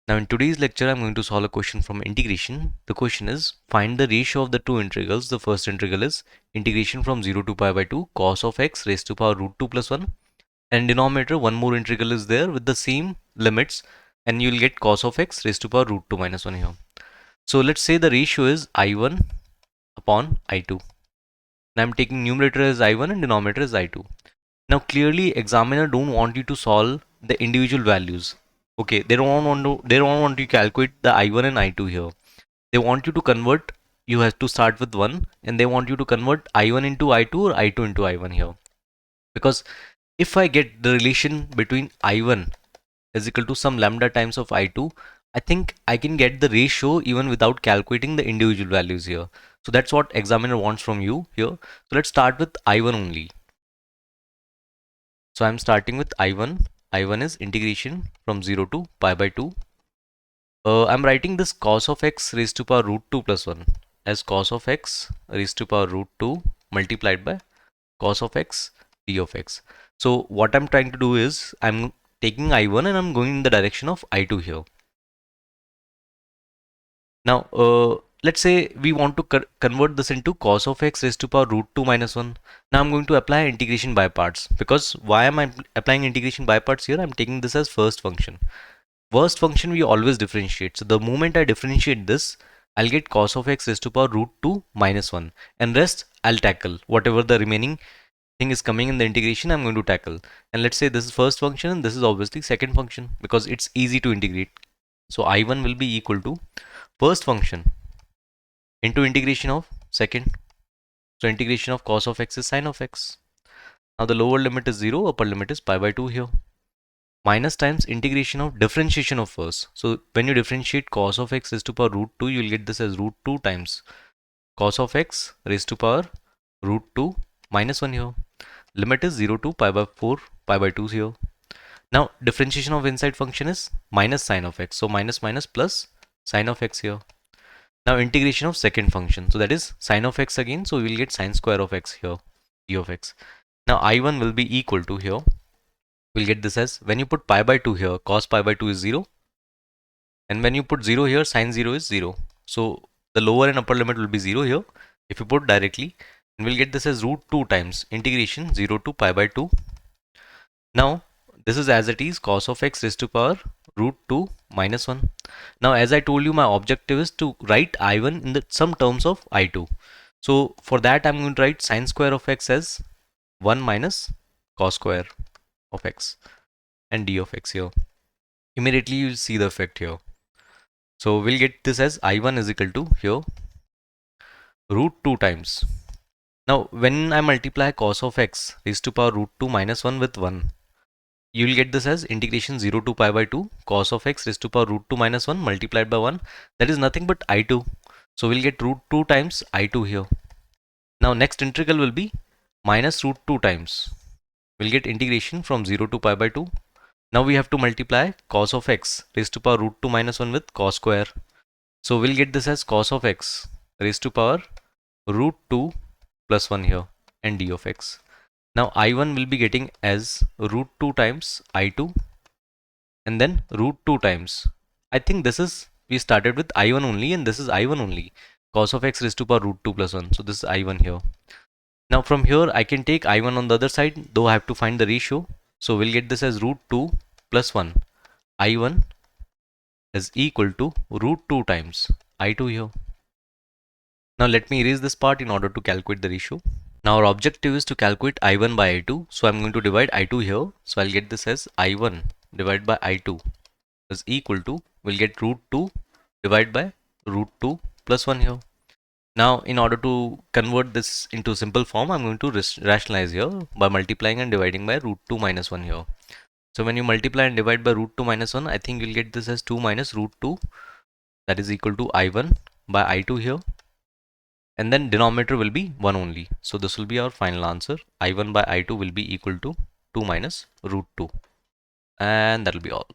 Now in today's lecture, I'm going to solve a question from integration. The question is, find the ratio of the two integrals. The first integral is integration from 0 to pi by 2 cos of x raised to power root 2 plus 1. And denominator, one more integral is there with the same limits, and you'll get cos of x raised to power root 2 minus 1 here. So let's say the ratio is I1 upon I2. Now I'm taking numerator as I1 and denominator as I2. Now clearly examiner don't want you to solve the individual values. Okay, they don't want you to calculate the I1 and I2 here. They want you to convert, you have to start with 1, and they want you to convert I1 into I2 or I2 into I1 here. Because if I get the relation between I1 is equal to some lambda times of I2, I think I can get the ratio even without calculating the individual values here. So that's what examiner wants from you here. So let's start with I1 only. So I'm starting with I1. I1 is integration from 0 to pi by 2. I'm writing this cos of x raised to power root 2 plus 1 as cos of x raised to power root 2 multiplied by cos of x d of x. So what I'm trying to do is I'm taking I1 and I'm going in the direction of I2 here. Now let's say we want to convert this into cos of x raised to power root 2 minus 1. Now I'm going to apply integration by parts, because why am I applying integration by parts here? I'm taking this as first function. First function we always differentiate. So the moment I differentiate this, I'll get cos of x raised to power root 2 minus 1, and rest I'll tackle. Whatever the remaining thing is coming in the integration, I'm going to tackle. And let's say this is first function and this is obviously second function, because it's easy to integrate. So I1 will be equal to first function into integration of second. So integration of cos of x is sin of x. Now the lower limit is 0, upper limit is pi by 2 here. Minus times integration of differentiation of first. So when you differentiate cos of x raised to power root 2, you'll get this as root 2 times cos of x raised to power root 2 minus 1 here. Limit is 0 to pi by 4, pi by 2 here. Now differentiation of inside function is minus sin of x. So minus minus plus sin of x here. Now integration of second function. So that is sin of x again. So we will get sin square of x here, d of x. Now I1 will be equal to here. We'll get this as, when you put pi by 2 here, cos pi by 2 is 0. And when you put 0 here, sin 0 is 0. So the lower and upper limit will be 0 here. If you put directly, and we'll get this as root 2 times integration 0 to pi by 2. Now this is as it is, cos of x raised to power root 2 minus 1. Now as I told you, my objective is to write I1 in some terms of I2. So for that I'm going to write sin square of x as 1 minus cos square of x and d of x here. Immediately you will see the effect here. So we'll get this as I1 is equal to here root 2 times. Now when I multiply cos of x raised to power root 2 minus 1 with 1, you will get this as integration 0 to pi by 2 cos of x raised to power root 2 minus 1 multiplied by 1. That is nothing but I2. So we'll get root 2 times I2 here. Now next integral will be minus root 2 times. We'll get integration from 0 to pi by 2. Now we have to multiply cos of x raised to power root 2 minus 1 with cos square. So we'll get this as cos of x raised to power root 2 plus 1 here and d of x. Now I1 will be getting as root 2 times I2 and then root 2 times. I think this is, we started with I1 only and this is I1 only. Cos of x raised to power root 2 plus 1. So this is I1 here. Now from here I can take I1 on the other side, though I have to find the ratio. So we'll get this as root 2 plus 1. I1 is equal to root 2 times I2 here. Now let me erase this part in order to calculate the ratio. Now our objective is to calculate I1 by I2. So I'm going to divide I2 here. So I'll get this as I1 divided by I2 is equal to, we'll get root 2 divided by root 2 plus 1 here. Now in order to convert this into simple form, I'm going to rationalize here by multiplying and dividing by root 2 minus 1 here. So when you multiply and divide by root 2 minus 1, I think you'll get this as 2 minus root 2, that is equal to I1 by I2 here. And then denominator will be 1 only. So this will be our final answer. I1 by I2 will be equal to 2 minus root 2. And that will be all.